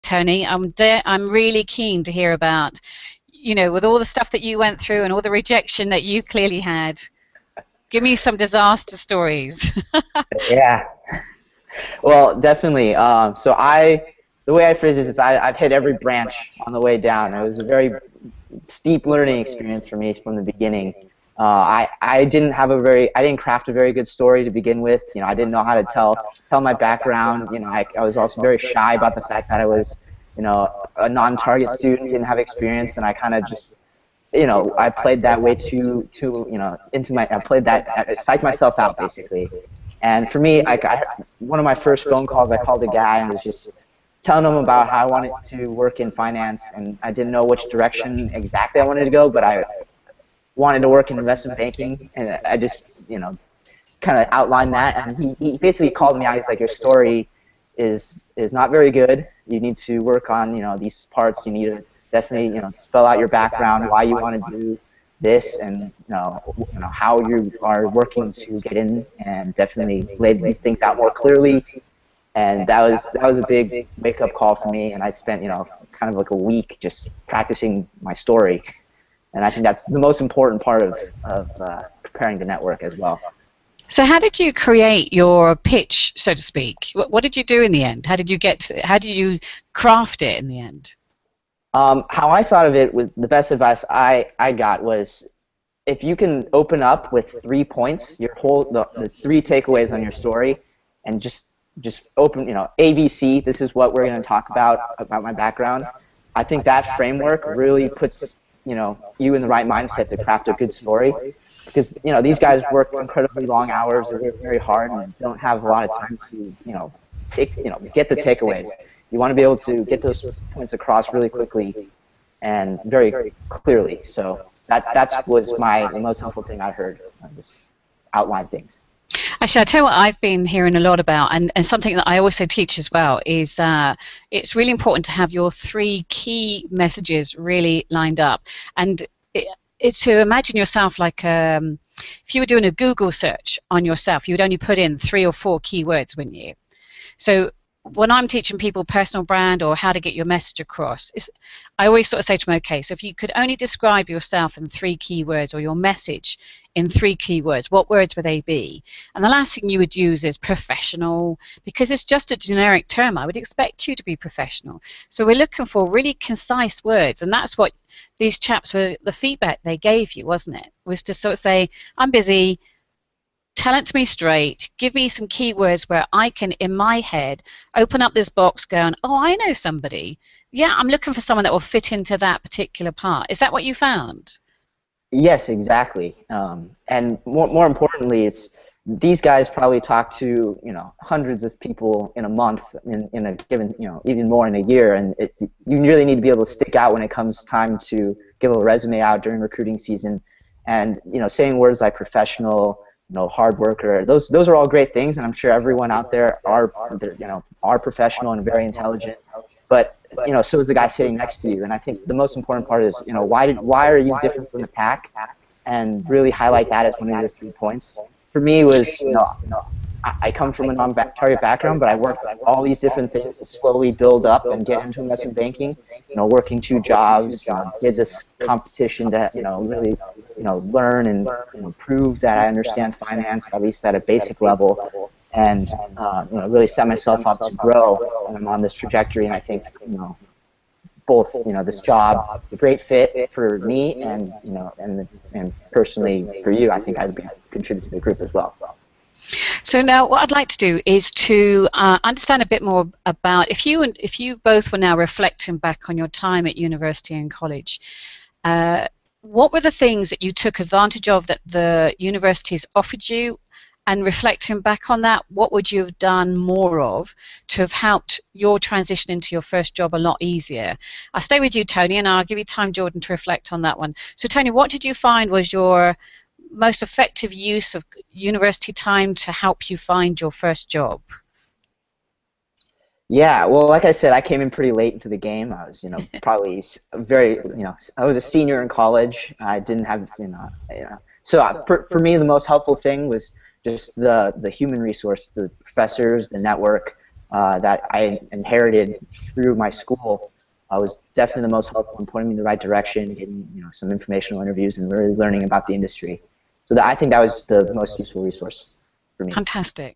Tony. I'm really keen to hear about, with all the stuff that you went through and all the rejection that you clearly had. Give me some disaster stories. Yeah. Well, definitely. The way I phrase this is I've hit every branch on the way down. It was a very steep learning experience for me from the beginning. I didn't craft a very good story to begin with. I didn't know how to tell my background. I was also very shy about the fact that I was, a non-target student, didn't have experience, and I kind of just, I played that way I psyched myself out basically. And for me, one of my first phone calls, I called a guy and was just telling him about how I wanted to work in finance, and I didn't know which direction exactly I wanted to go, but I wanted to work in investment banking, and I just, kind of outlined that, and he basically called me out. He's like, your story is not very good. You need to work on, these parts. You need to definitely, spell out your background, why you want to do this, and how you are working to get in, and definitely lay these things out more clearly. And that was a big wake-up call for me, and I spent, kind of like a week just practicing my story. And I think that's the most important part of preparing to network as well. So how did you create your pitch, so to speak? What did you do in the end? How did you craft it in the end? How I thought of it, with the best advice I got was, if you can open up with 3 points, the 3 takeaways on your story, and just open, ABC, this is what we're going to talk about my background. I think that framework really puts, you in the right mindset to craft a good story, because, these guys work incredibly long hours, they work very hard, and don't have a lot of time to, get the takeaways. You want to be able to get those points across really quickly and very clearly. So that was the most helpful thing I heard, just outline things. Actually, I tell you what I've been hearing a lot about, and something that I also teach as well, is it's really important to have your 3 key messages really lined up. And it's to imagine yourself like, if you were doing a Google search on yourself, you would only put in 3 or 4 keywords, wouldn't you? So when I'm teaching people personal brand or how to get your message across, I always sort of say to them, okay, so if you could only describe yourself in 3 keywords, or your message in 3 keywords, what words would they be? And the last thing you would use is professional, because it's just a generic term. I would expect you to be professional. So we're looking for really concise words, and that's what these chaps were, the feedback they gave you, wasn't it? Was to sort of say, I'm busy, tell it to me straight, give me some keywords where I can, in my head, open up this box going, oh, I know somebody. Yeah, I'm looking for someone that will fit into that particular part. Is that what you found? Yes, exactly. And more importantly, these guys probably talk to, hundreds of people in a month, in a given, even more in a year. And you really need to be able to stick out when it comes time to give a resume out during recruiting season. And, saying words like professional, hard worker, those are all great things, and I'm sure everyone out there are professional and very intelligent, but so is the guy sitting next to you. And I think the most important part is, why are you different from the pack, and really highlight that as one of your 3 points. For me was, I come from a non-target background, but I worked all these different things to slowly build up and get into investment banking. Working 2 jobs, did this competition to really learn and prove that I understand finance, at least at a basic level, and really set myself up to grow. And I'm on this trajectory, and I think both this job is a great fit for me, and and personally for you, I think I'd contribute to the group as well. So now what I'd like to do is to understand a bit more about, if you both were now reflecting back on your time at university and college, what were the things that you took advantage of that the universities offered you? And reflecting back on that, what would you have done more of to have helped your transition into your first job a lot easier? I'll stay with you, Tony, and I'll give you time, Jordan, to reflect on that one. So Tony, what did you find was your most effective use of university time to help you find your first job? Yeah, well, like I said, I came in pretty late into the game. I was, probably very, I was a senior in college. I didn't have, So for me, the most helpful thing was just the human resource, the professors, the network. that I inherited through my school was definitely the most helpful in pointing me in the right direction, getting some informational interviews, and really learning about the industry. So I think that was the most useful resource for me. Fantastic.